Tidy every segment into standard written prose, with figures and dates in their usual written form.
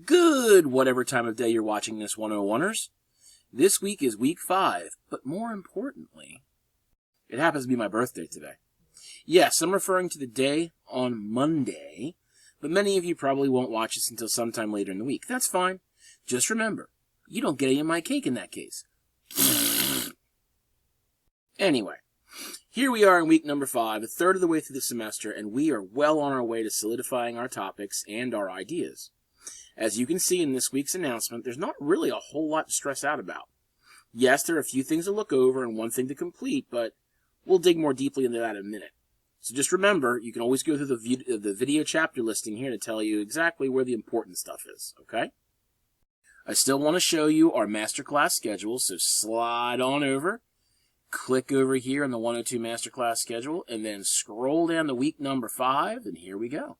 Good, whatever time of day you're watching this 101ers. This week is week 5, but more importantly, it happens to be my birthday today. Yes, I'm referring to the day on Monday, but many of you probably won't watch this until sometime later in the week. That's fine. Just remember, you don't get any of my cake in that case. Anyway, here we are in week number 5, a third of the way through the semester, and we are well on our way to solidifying our topics and our ideas. As you can see in this week's announcement, there's not really a whole lot to stress out about. Yes, there are a few things to look over and one thing to complete, but we'll dig more deeply into that in a minute. So just remember, you can always go through the video chapter listing here to tell you exactly where the important stuff is, okay? I still want to show you our masterclass schedule, so slide on over, click over here on the 102 masterclass schedule, and then scroll down to week number 5, and here we go.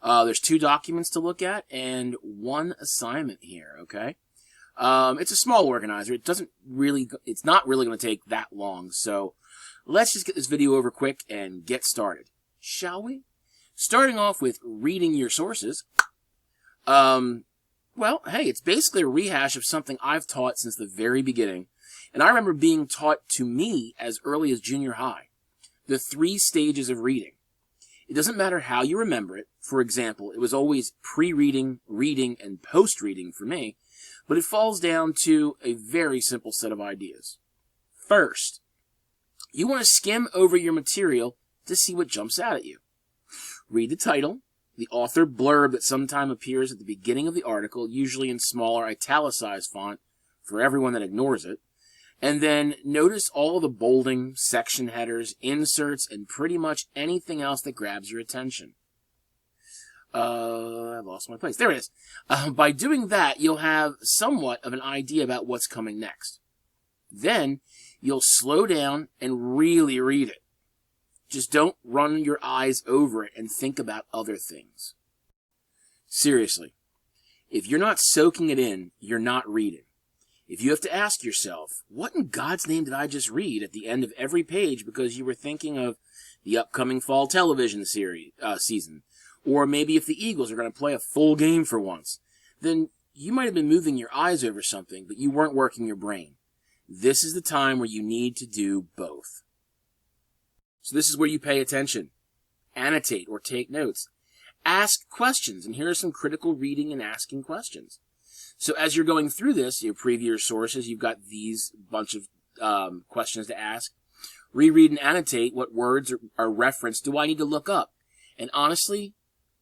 There's 2 documents to look at and 1 assignment here, okay? It's a small organizer. It's not really going to take that long, so let's just get this video over quick and get started, shall we? Starting off with reading your sources. Well, hey, it's basically a rehash of something I've taught since the very beginning, and I remember being taught to me as early as junior high. The 3 stages of reading. It doesn't matter how you remember it. For example, it was always pre-reading, reading, and post-reading for me, but it falls down to a very simple set of ideas. First, you want to skim over your material to see what jumps out at you. Read the title, the author blurb that sometimes appears at the beginning of the article, usually in smaller italicized font for everyone that ignores it, and then notice all of the bolding, section headers, inserts, and pretty much anything else that grabs your attention. I lost my place. There it is. By doing that, you'll have somewhat of an idea about what's coming next. Then, you'll slow down and really read it. Just don't run your eyes over it and think about other things. Seriously, if you're not soaking it in, you're not reading. If you have to ask yourself, what in God's name did I just read at the end of every page because you were thinking of the upcoming fall television season, or maybe if the Eagles are going to play a full game for once, then you might have been moving your eyes over something, but you weren't working your brain. This is the time where you need to do both. So this is where you pay attention, annotate or take notes, ask questions, and here are some critical reading and asking questions. So as you're going through this, your previous sources, you've got these bunch of questions to ask. Reread and annotate what words are referenced. Do I need to look up? And honestly,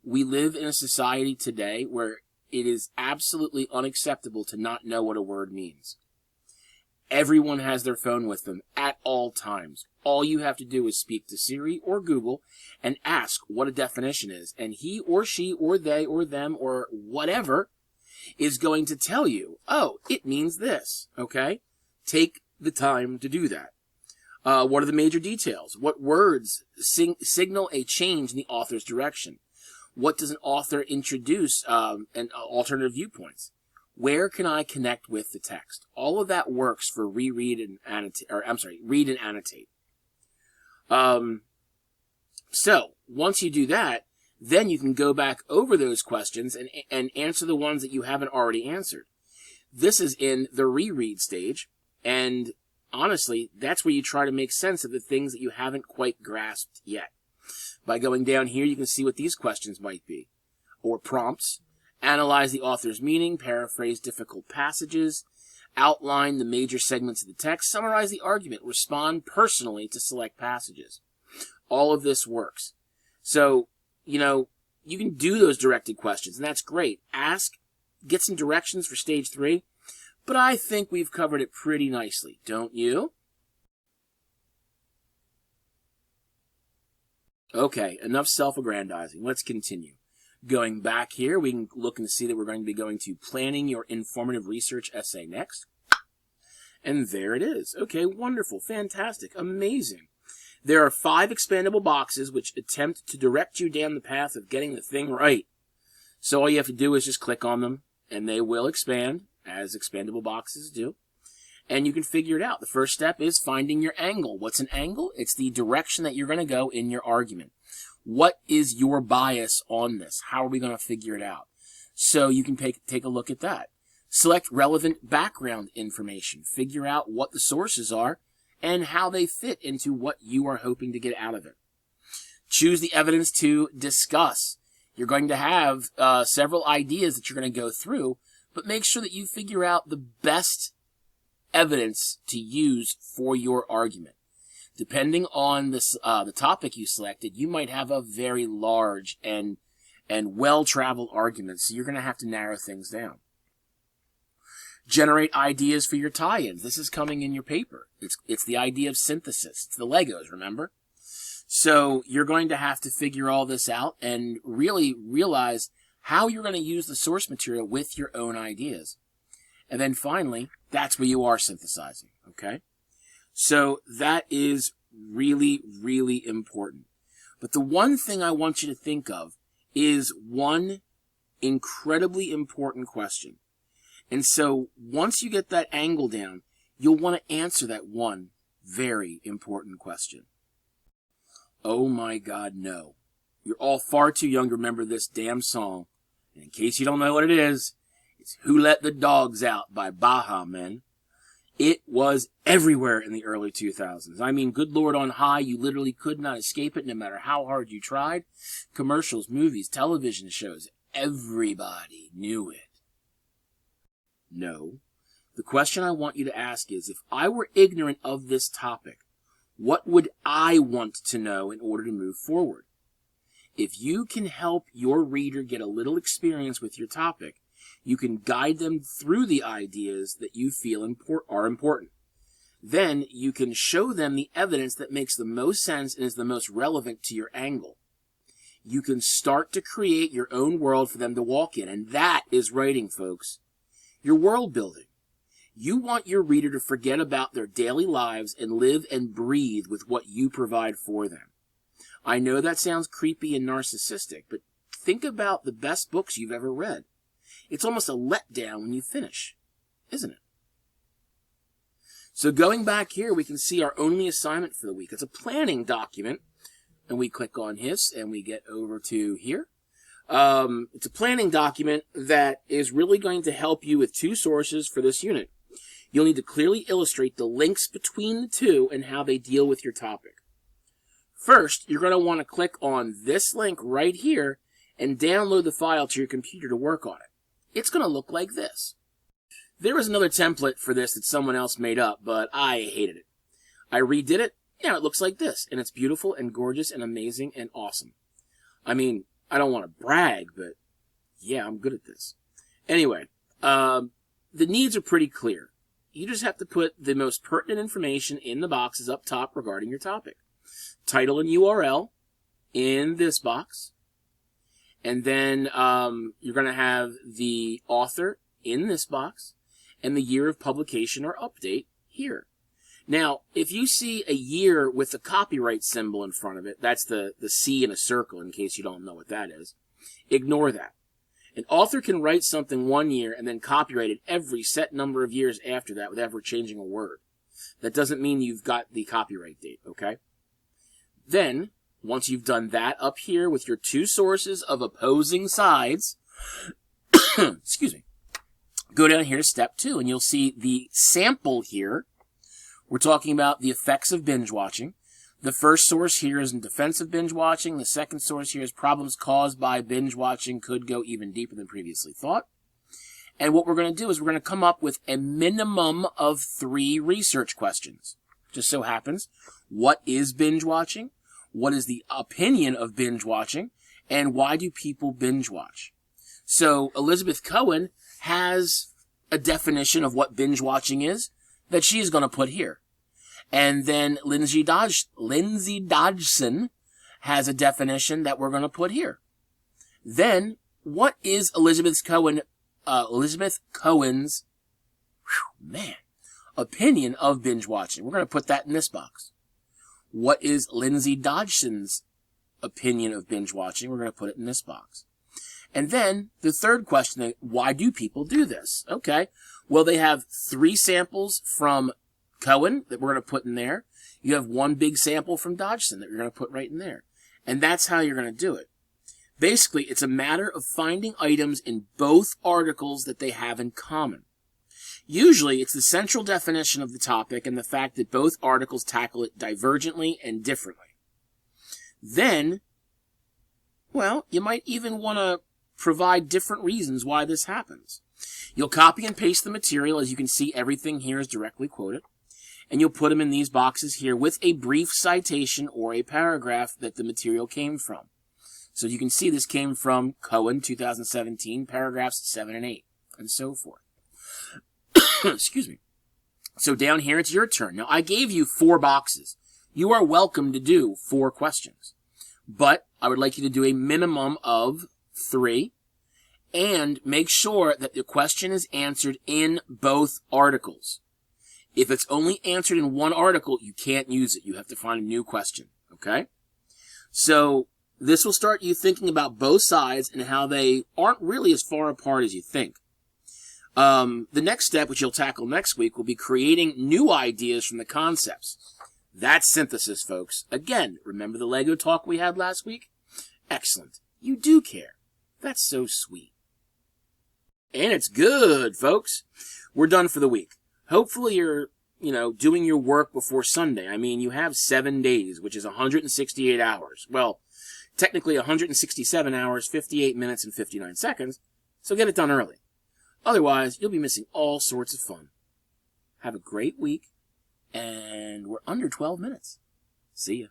we live in a society today where it is absolutely unacceptable to not know what a word means. Everyone has their phone with them at all times. All you have to do is speak to Siri or Google and ask what a definition is. And he or she or they or them or whatever is going to tell you, oh, it means this, okay? Take the time to do that. What are the major details? What words signal a change in the author's direction? What does an author introduce and alternative viewpoints? Where can I connect with the text? All of that works for read and annotate. So, once you do that, then you can go back over those questions and answer the ones that you haven't already answered. This is in the reread stage, and honestly, that's where you try to make sense of the things that you haven't quite grasped yet. By going down here, you can see what these questions might be, or prompts. Analyze the author's meaning, paraphrase difficult passages, outline the major segments of the text, summarize the argument, respond personally to select passages. All of this works. So, you can do those directed questions, and that's great. Ask, get some directions for stage 3, but I think we've covered it pretty nicely, don't you? Okay, enough self-aggrandizing. Let's continue. Going back here, we can look and see that we're going to be going to planning your informative research essay next. And there it is. Okay, wonderful, fantastic, amazing. There are 5 expandable boxes which attempt to direct you down the path of getting the thing right. So all you have to do is just click on them, and they will expand, as expandable boxes do. And you can figure it out. The first step is finding your angle. What's an angle? It's the direction that you're going to go in your argument. What is your bias on this? How are we going to figure it out? So you can take a look at that. Select relevant background information. Figure out what the sources are and how they fit into what you are hoping to get out of it. Choose the evidence to discuss. You're going to have several ideas that you're going to go through, but make sure that you figure out the best evidence to use for your argument. Depending on the topic you selected, you might have a very large and well-traveled argument, so you're going to have to narrow things down. Generate ideas for your tie-ins. This is coming in your paper. It's the idea of synthesis. It's the Legos, remember? So you're going to have to figure all this out and really realize how you're going to use the source material with your own ideas. And then finally, that's where you are synthesizing, okay? So that is really, really important. But the one thing I want you to think of is one incredibly important question. And so once you get that angle down, you'll want to answer that one very important question. Oh my God, no. You're all far too young to remember this damn song. And in case you don't know what it is, it's Who Let the Dogs Out by Baha Men. It was everywhere in the early 2000s. I mean, good Lord on high, you literally could not escape it no matter how hard you tried. Commercials, movies, television shows, everybody knew it. No. The question I want you to ask is, if I were ignorant of this topic, what would I want to know in order to move forward? If you can help your reader get a little experience with your topic, you can guide them through the ideas that you feel are important. Then you can show them the evidence that makes the most sense and is the most relevant to your angle. You can start to create your own world for them to walk in, and that is writing, folks. Your world building. You want your reader to forget about their daily lives and live and breathe with what you provide for them. I know that sounds creepy and narcissistic, but think about the best books you've ever read. It's almost a letdown when you finish, isn't it? So going back here, we can see our only assignment for the week. It's a planning document, and we click on this, and we get over to here. It's a planning document that is really going to help you with two sources for this unit. You'll need to clearly illustrate the links between the two and how they deal with your topic. First, you're going to want to click on this link right here and download the file to your computer to work on it. It's going to look like this. There was another template for this that someone else made up, but I hated it. I redid it. Yeah, it looks like this, and it's beautiful and gorgeous and amazing and awesome. I mean, I don't want to brag, but yeah, I'm good at this. Anyway, the needs are pretty clear. You just have to put the most pertinent information in the boxes up top regarding your topic. Title and URL in this box. And then you're going to have the author in this box and the year of publication or update here. Now, if you see a year with a copyright symbol in front of it, that's the C in a circle in case you don't know what that is, ignore that. An author can write something 1 year and then copyright it every set number of years after that without ever changing a word. That doesn't mean you've got the copyright date, okay? Then, once you've done that up here with your two sources of opposing sides, excuse me, go down here to step 2 and you'll see the sample here. We're talking about the effects of binge watching. The first source here is in defense of binge watching. The second source here is problems caused by binge watching could go even deeper than previously thought. And what we're going to do is we're going to come up with a minimum of 3 research questions. Just so happens, what is binge watching? What is the opinion of binge watching? And why do people binge watch? So Elizabeth Cohen has a definition of what binge watching is that she's going to put here. And then Lindsay Dodgson has a definition that we're going to put here. Then, what is Elizabeth Cohen's opinion of binge watching? We're going to put that in this box. What is Lindsay Dodgson's opinion of binge watching? We're going to put it in this box. And then the third question, why do people do this? Okay, well, they have 3 samples from Cohen that we're going to put in there. You have 1 big sample from Dodgson that you're going to put right in there. And that's how you're going to do it. Basically, it's a matter of finding items in both articles that they have in common. Usually, it's the central definition of the topic and the fact that both articles tackle it divergently and differently. Then, well, you might even want to provide different reasons why this happens. You'll copy and paste the material. As you can see, everything here is directly quoted. And you'll put them in these boxes here with a brief citation or a paragraph that the material came from. So you can see this came from Cohen, 2017, paragraphs 7 and 8, and so forth. Excuse me. So down here, it's your turn. Now, I gave you 4 boxes. You are welcome to do 4 questions. But I would like you to do a minimum of 3, and make sure that the question is answered in both articles. If it's only answered in one article, you can't use it. You have to find a new question, okay? So this will start you thinking about both sides and how they aren't really as far apart as you think. The next step, which you'll tackle next week, will be creating new ideas from the concepts. That's synthesis, folks. Again, remember the Lego talk we had last week? Excellent. You do care. That's so sweet. And it's good, folks. We're done for the week. Hopefully you're, doing your work before Sunday. I mean, you have 7 days, which is 168 hours. Well, technically 167 hours, 58 minutes, and 59 seconds, so get it done early. Otherwise, you'll be missing all sorts of fun. Have a great week, and we're under 12 minutes. See ya.